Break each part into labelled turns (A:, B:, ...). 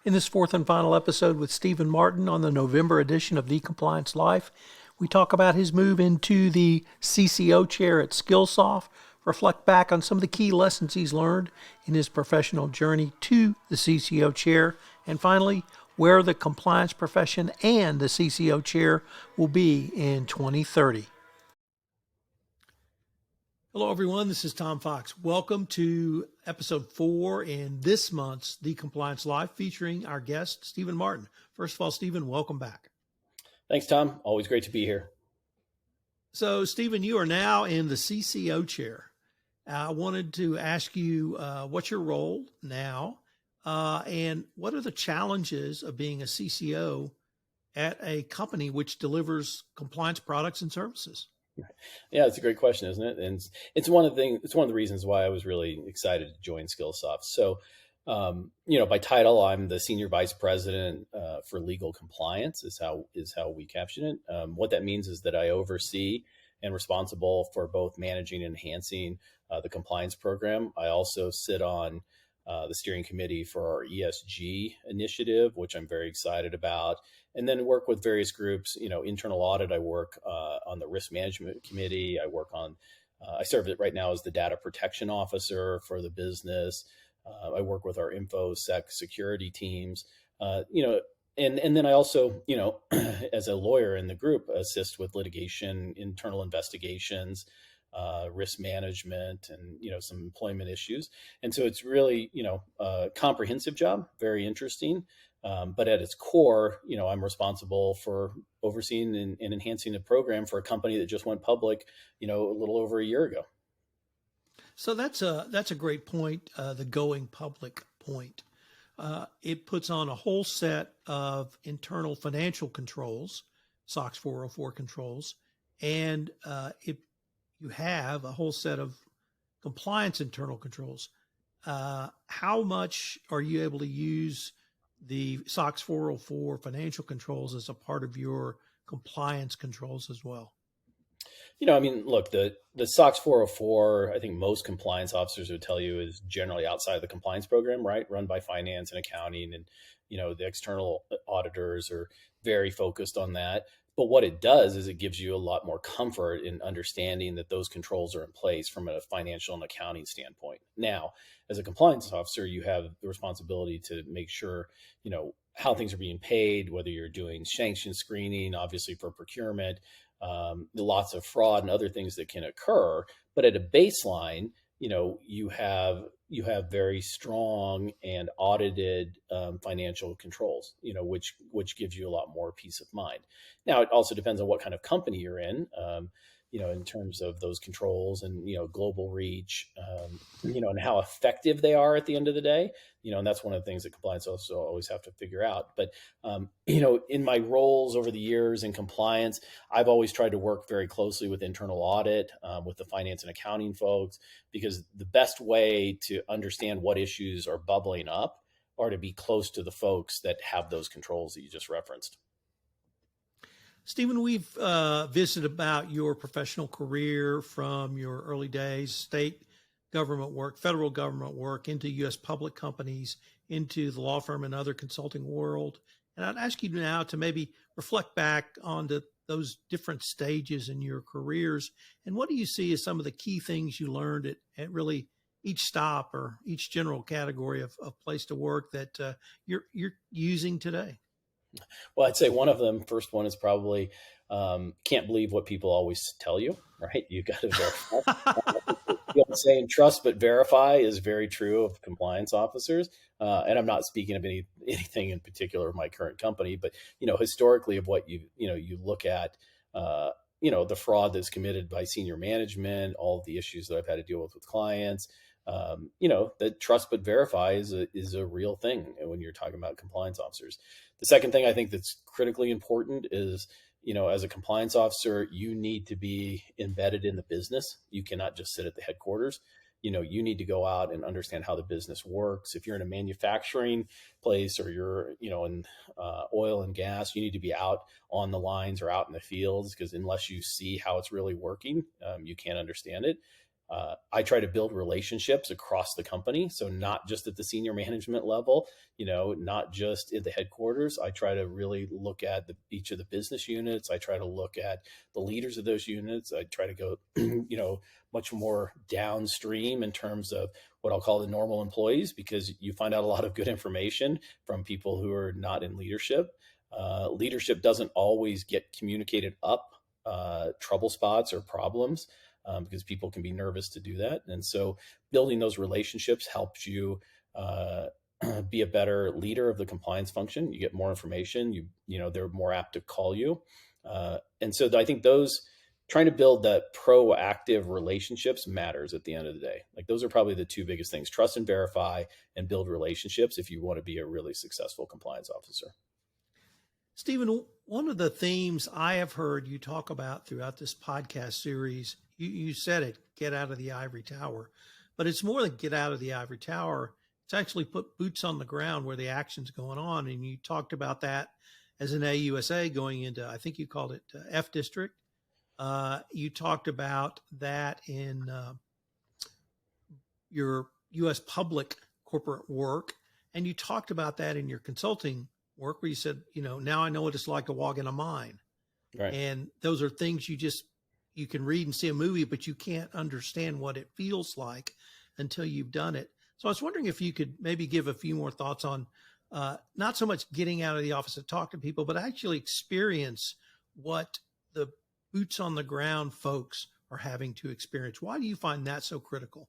A: In this fourth and final episode with Stephen Martin on the November edition of The Compliance Life, we talk about his move into the CCO Chair at Skillsoft, reflect back on some of the key lessons he's learned in his professional journey to the CCO Chair, and finally, where the compliance profession and the CCO Chair will be in 2030. Hello, everyone. This is Tom Fox. Welcome to episode 4 in this month's The Compliance Live, featuring our guest, Stephen Martin. First of all, Stephen, welcome back.
B: Thanks, Tom. Always great to be here.
A: So, Stephen, you are now in the CCO chair. I wanted to ask you what's your role now, and what are the challenges of being a CCO at a company which delivers compliance products and services?
B: Yeah, it's a great question, isn't it? And it's one of the reasons why I was really excited to join Skillsoft. So, by title, I'm the senior vice president for legal compliance. Is how we caption it. What that means is that I oversee and responsible for both managing and enhancing the compliance program. I also sit on the steering committee for our ESG initiative, which I'm very excited about, and then work with various groups. Internal audit, I work on the risk management committee. I serve it right now as the data protection officer for the business. I work with our InfoSec security teams, and then I also, as a lawyer in the group, assist with litigation, internal investigations, risk management, and some employment issues. And so it's really a comprehensive job, very interesting. But at its core, I'm responsible for overseeing and enhancing a program for a company that just went public, a little over a year ago.
A: So that's a great point. The going public point. It puts on a whole set of internal financial controls, SOX 404 controls, and you have a whole set of compliance internal controls. How much are you able to use the SOX 404 financial controls as a part of your compliance controls as well?
B: Look, the SOX 404, I think most compliance officers would tell you, is generally outside of the compliance program, right? Run by finance and accounting, and the external auditors are very focused on that. But what it does is it gives you a lot more comfort in understanding that those controls are in place from a financial and accounting standpoint. Now, as a compliance officer, you have the responsibility to make sure, how things are being paid, whether you're doing sanction screening, obviously for procurement, lots of fraud and other things that can occur. But at a baseline, you have very strong and audited financial controls, which gives you a lot more peace of mind. Now, it also depends on what kind of company you're in terms of those controls and, global reach, and how effective they are at the end of the day, and that's one of the things that compliance also always have to figure out. But, in my roles over the years in compliance, I've always tried to work very closely with internal audit, with the finance and accounting folks, because the best way to understand what issues are bubbling up are to be close to the folks that have those controls that you just referenced.
A: Stephen, we've visited about your professional career from your early days, state government work, federal government work, into U.S. public companies, into the law firm and other consulting world. And I'd ask you now to maybe reflect back onto those different stages in your careers. And what do you see as some of the key things you learned at really each stop or each general category of place to work that you're using today?
B: Well, I'd say one of them, first one, is probably can't believe what people always tell you, right? You got to verify. The old saying, trust but verify, is very true of compliance officers. And I'm not speaking of anything in particular of my current company, but, historically of what you look at, the fraud that's committed by senior management, all of the issues that I've had to deal with clients, that trust but verify is a real thing when you're talking about compliance officers. The second thing I think that's critically important is, as a compliance officer, you need to be embedded in the business. You cannot just sit at the headquarters. You need to go out and understand how the business works. If you're in a manufacturing place, or you're, in oil and gas, you need to be out on the lines or out in the fields, because unless you see how it's really working, you can't understand it. I try to build relationships across the company. So not just at the senior management level, not just at the headquarters. I try to really look at each of the business units. I try to look at the leaders of those units. I try to go, much more downstream in terms of what I'll call the normal employees, because you find out a lot of good information from people who are not in leadership. Leadership doesn't always get communicated up trouble spots or problems, because people can be nervous to do that. And so building those relationships helps you be a better leader of the compliance function. You get more information, they're more apt to call you. And so I think trying to build that proactive relationships matters at the end of the day. Like those are probably the two biggest things: trust and verify, and build relationships if you want to be a really successful compliance officer.
A: Stephen, one of the themes I have heard you talk about throughout this podcast series, you said it, get out of the ivory tower, but it's more than get out of the ivory tower. It's actually put boots on the ground where the action's going on. And you talked about that as an AUSA going into, I think you called it F district. You talked about that in your U.S. public corporate work. And you talked about that in your consulting work where you said, now I know what it's like to walk in a mine.
B: Right.
A: And those are things you can read and see a movie, but you can't understand what it feels like until you've done it. So I was wondering if you could maybe give a few more thoughts on not so much getting out of the office to talk to people, but actually experience what the boots on the ground folks are having to experience. Why do you find that so critical?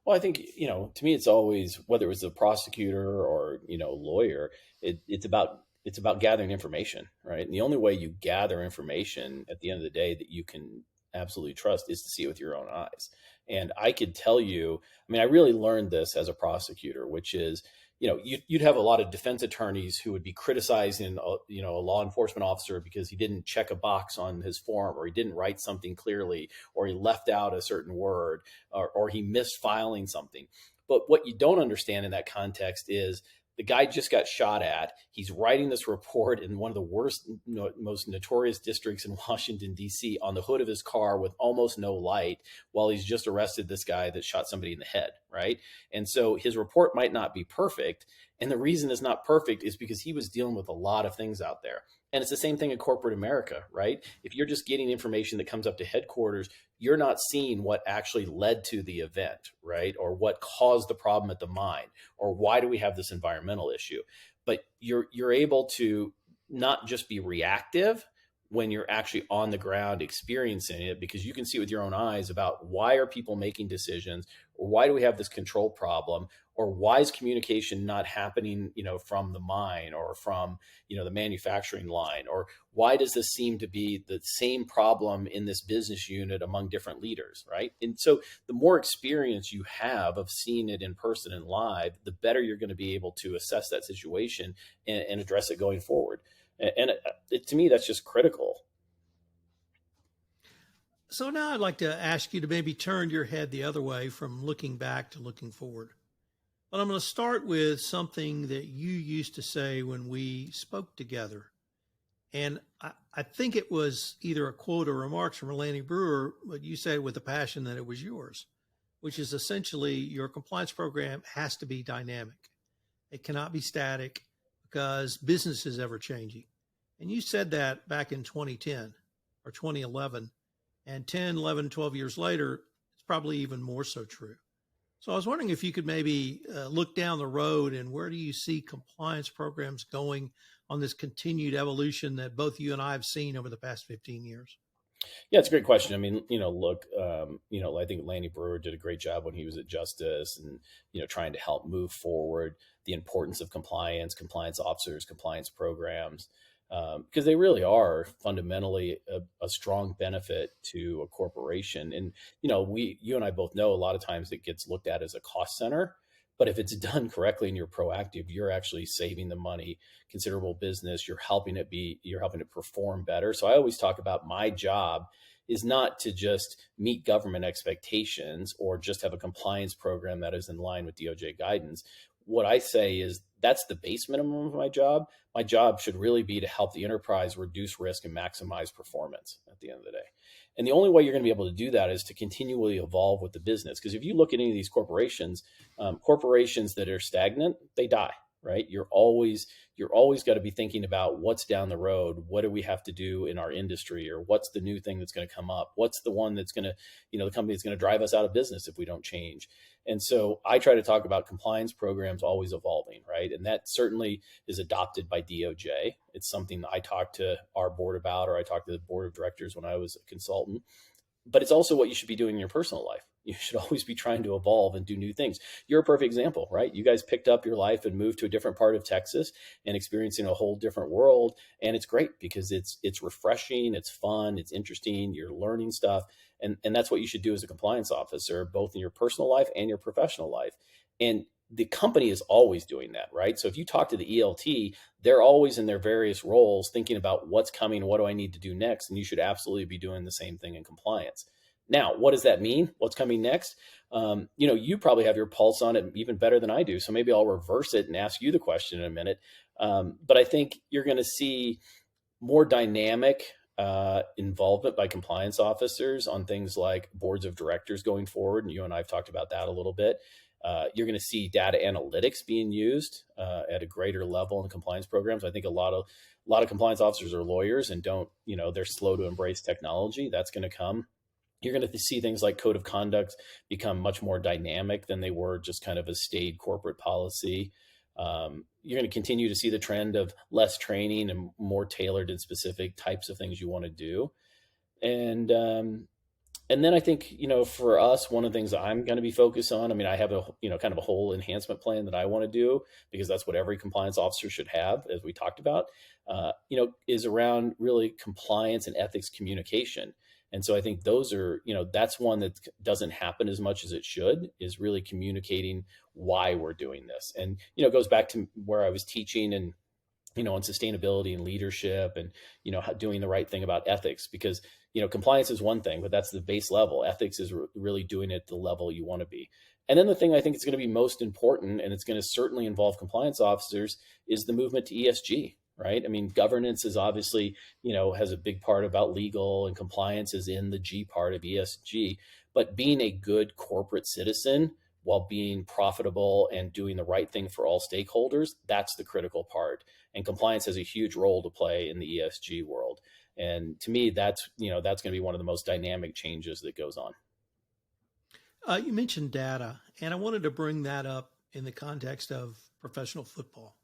B: Well, I think, to me, it's always, whether it's a prosecutor or, lawyer, it's about gathering information, right? And the only way you gather information at the end of the day that you can absolutely trust is to see it with your own eyes. And I could tell you, I really learned this as a prosecutor, which is, you'd have a lot of defense attorneys who would be criticizing, a law enforcement officer because he didn't check a box on his form, or he didn't write something clearly, or he left out a certain word, or he missed filing something. But what you don't understand in that context is the guy just got shot at. He's writing this report in one of the worst, most notorious districts in Washington, D.C., on the hood of his car with almost no light, while he's just arrested this guy that shot somebody in the head, right? And so his report might not be perfect. And the reason it's not perfect is because he was dealing with a lot of things out there. And it's the same thing in corporate America, right? If you're just getting information that comes up to headquarters, you're not seeing what actually led to the event, right? Or what caused the problem at the mine, or why do we have this environmental issue? But you're able to not just be reactive when you're actually on the ground experiencing it, because you can see with your own eyes about why are people making decisions, or why do we have this control problem, or why is communication not happening, from the mine or from, the manufacturing line, or why does this seem to be the same problem in this business unit among different leaders, right? And so the more experience you have of seeing it in person and live, the better you're going to be able to assess that situation and address it going forward. And to me, that's just critical.
A: So now I'd like to ask you to maybe turn your head the other way from looking back to looking forward. But I'm going to start with something that you used to say when we spoke together. And I think it was either a quote or remarks from Lanny Brewer, but you said with a passion that it was yours, which is essentially your compliance program has to be dynamic. It cannot be static because business is ever changing. And you said that back in 2010 or 2011. And 10, 11, 12 years later, it's probably even more so true. So I was wondering if you could maybe look down the road, and where do you see compliance programs going on this continued evolution that both you and I have seen over the past 15 years?
B: Yeah, it's a great question. Look, I think Lanny Brewer did a great job when he was at Justice and, trying to help move forward the importance of compliance officers, compliance programs, because they really are fundamentally a strong benefit to a corporation. And, you and I both know a lot of times it gets looked at as a cost center. But if it's done correctly and you're proactive, you're actually saving the money, considerable business. You're helping it perform better. So I always talk about my job is not to just meet government expectations or just have a compliance program that is in line with DOJ guidance. What I say is that's the base minimum of my job. My job should really be to help the enterprise reduce risk and maximize performance at the end of the day. And the only way you're going to be able to do that is to continually evolve with the business. Because if you look at any of these corporations, corporations that are stagnant, they die, right? You're always got to be thinking about what's down the road. What do we have to do in our industry, or what's the new thing that's going to come up? What's the one that's going to, the company that's going to drive us out of business if we don't change? And so I try to talk about compliance programs always evolving, right? And that certainly is adopted by DOJ. It's something that I talk to our board about, or I talk to the board of directors when I was a consultant. But it's also what you should be doing in your personal life. You should always be trying to evolve and do new things. You're a perfect example, right? You guys picked up your life and moved to a different part of Texas and experiencing a whole different world. And it's great because it's refreshing, it's fun, it's interesting, you're learning stuff. And that's what you should do as a compliance officer, both in your personal life and your professional life. And the company is always doing that, right? So if you talk to the ELT, they're always in their various roles thinking about what's coming, what do I need to do next? And you should absolutely be doing the same thing in compliance. Now, what does that mean? What's coming next? You probably have your pulse on it even better than I do. So maybe I'll reverse it and ask you the question in a minute. But I think you're going to see more dynamic involvement by compliance officers on things like boards of directors going forward. And you and I have talked about that a little bit. You're going to see data analytics being used at a greater level in compliance programs. I think a lot of compliance officers are lawyers and they're slow to embrace technology. That's going to come. You're going to see things like code of conduct become much more dynamic than they were just kind of a staid corporate policy. You're going to continue to see the trend of less training and more tailored and specific types of things you want to do. And then I think, for us, one of the things that I'm going to be focused on, I have a, kind of a whole enhancement plan that I want to do, because that's what every compliance officer should have, as we talked about, is around really compliance and ethics communication. And so I think those are, that's one that doesn't happen as much as it should, is really communicating why we're doing this. And, it goes back to where I was teaching and, on sustainability and leadership and, doing the right thing about ethics, because, compliance is one thing, but that's the base level. Ethics is really doing it at the level you want to be. And then the thing I think is going to be most important, and it's going to certainly involve compliance officers, is the movement to ESG, right? Governance is obviously, has a big part about legal, and compliance is in the G part of ESG, but being a good corporate citizen while being profitable and doing the right thing for all stakeholders, that's the critical part. And compliance has a huge role to play in the ESG world. And to me, that's going to be one of the most dynamic changes that goes on.
A: You mentioned data, and I wanted to bring that up in the context of professional football,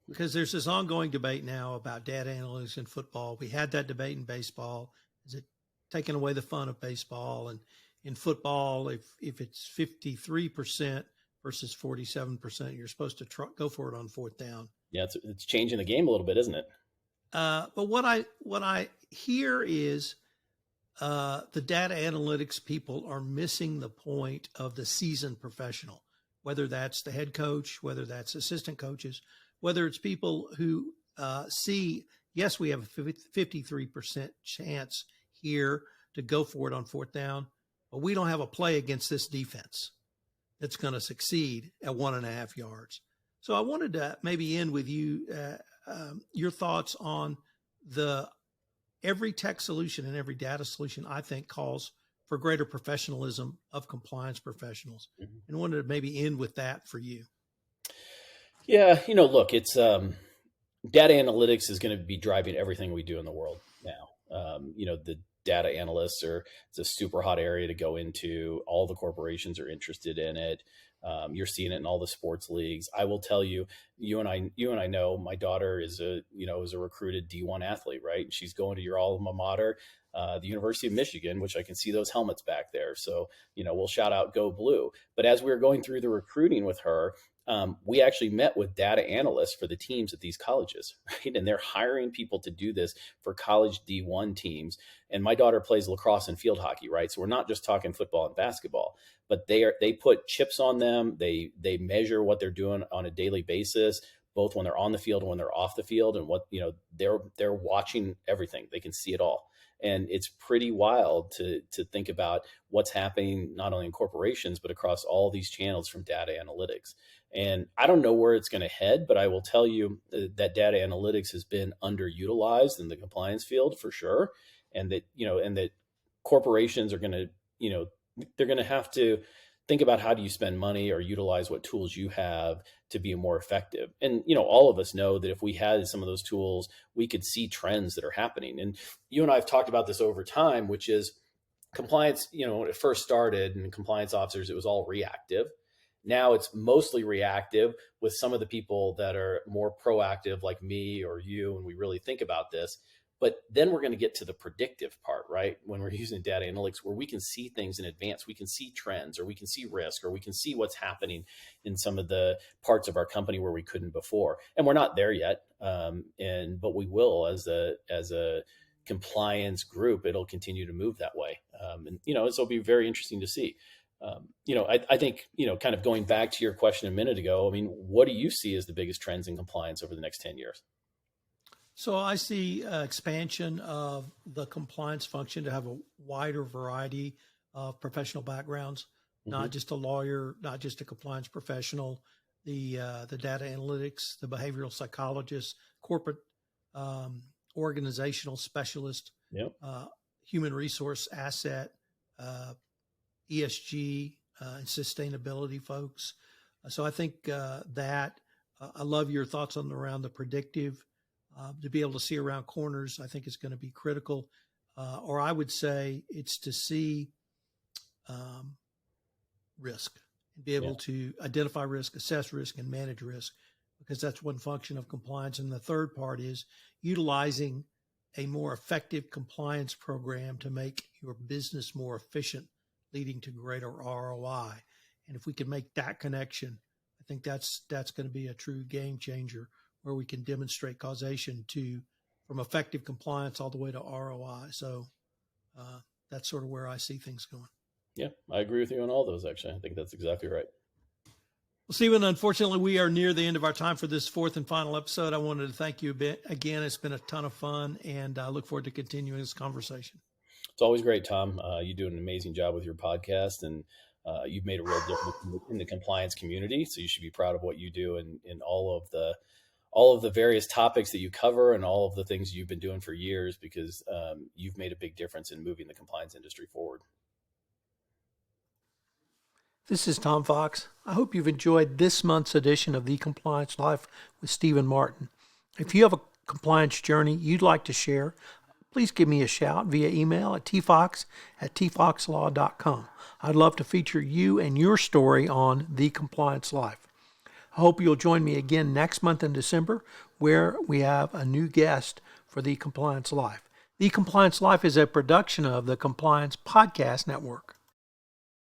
A: because there's this ongoing debate now about data analytics in football. We had that debate in baseball. Is it taking away the fun of baseball? And in football, if it's 53% versus 47%, you're supposed to go for it on fourth down.
B: Yeah, it's changing the game a little bit, isn't it?
A: But what I hear is the data analytics people are missing the point of the seasoned professional, whether that's the head coach, whether that's assistant coaches, whether it's people who see, yes, we have a 53% chance here to go for it on fourth down, but we don't have a play against this defense that's going to succeed at 1.5 yards. So I wanted to maybe end with you, your thoughts on every tech solution and every data solution, I think, calls for greater professionalism of compliance professionals. Mm-hmm. And wanted to maybe end with that for you.
B: Yeah, look, it's data analytics is going to be driving everything we do in the world now. The data analysts it's a super hot area to go into. All the corporations are interested in it. You're seeing it in all the sports leagues. I will tell you, you and I know my daughter is a recruited D1 athlete, right? She's going to your alma mater, the University of Michigan, which I can see those helmets back there. So, we'll shout out Go Blue. But as we were going through the recruiting with her, we actually met with data analysts for the teams at these colleges, right? And they're hiring people to do this for college D1 teams. And my daughter plays lacrosse and field hockey, right? So we're not just talking football and basketball, but they put chips on them. They measure what they're doing on a daily basis, both when they're on the field and when they're off the field, and what, they're watching everything. They can see it all. And it's pretty wild to think about what's happening not only in corporations, but across all these channels from data analytics. And I don't know where it's going to head, but I will tell you that data analytics has been underutilized in the compliance field for sure. And that corporations are going to, they're going to have to think about how do you spend money or utilize what tools you have to be more effective. And, all of us know that if we had some of those tools, we could see trends that are happening. And you and I have talked about this over time, which is compliance, when it first started and compliance officers, it was all reactive. Now it's mostly reactive with some of the people that are more proactive like me or you, and we really think about this. But then we're going to get to the predictive part, right? When we're using data analytics, where we can see things in advance, we can see trends, or we can see risk, or we can see what's happening in some of the parts of our company where we couldn't before. And we're not there yet, but we will as a compliance group. It'll continue to move that way, and it'll be very interesting to see. I think kind of going back to your question a minute ago. I mean, what do you see as the biggest trends in compliance over the next 10 years?
A: So I see expansion of the compliance function to have a wider variety of professional backgrounds, not just a lawyer, not just a compliance professional, the data analytics, the behavioral psychologist, corporate organizational specialist, human resource asset, ESG and sustainability folks. So I think that I love your thoughts around the predictive. To be able to see around corners, I think is going to be critical. Or I would say it's to see risk and be able to identify risk, assess risk, and manage risk, because that's one function of compliance. And the third part is utilizing a more effective compliance program to make your business more efficient, leading to greater ROI. And if we can make that connection, I think that's going to be a true game changer, where we can demonstrate causation from effective compliance all the way to ROI. So that's sort of where I see things going.
B: Yeah, I agree with you on all those, actually. I think that's exactly right.
A: Well, Stephen, unfortunately, we are near the end of our time for this fourth and final episode. I wanted to thank you a bit. Again, it's been a ton of fun, and I look forward to continuing this conversation.
B: It's always great, Tom. You do an amazing job with your podcast, and you've made a real difference in the compliance community. So you should be proud of what you do in all of the various topics that you cover and all of the things you've been doing for years, because you've made a big difference in moving the compliance industry forward.
A: This is Tom Fox. I hope you've enjoyed this month's edition of The Compliance Life with Stephen Martin. If you have a compliance journey you'd like to share, please give me a shout via email at tfox@tfoxlaw.com. I'd love to feature you and your story on The Compliance Life. I hope you'll join me again next month in December, where we have a new guest for The Compliance Life. The Compliance Life is a production of the Compliance Podcast Network.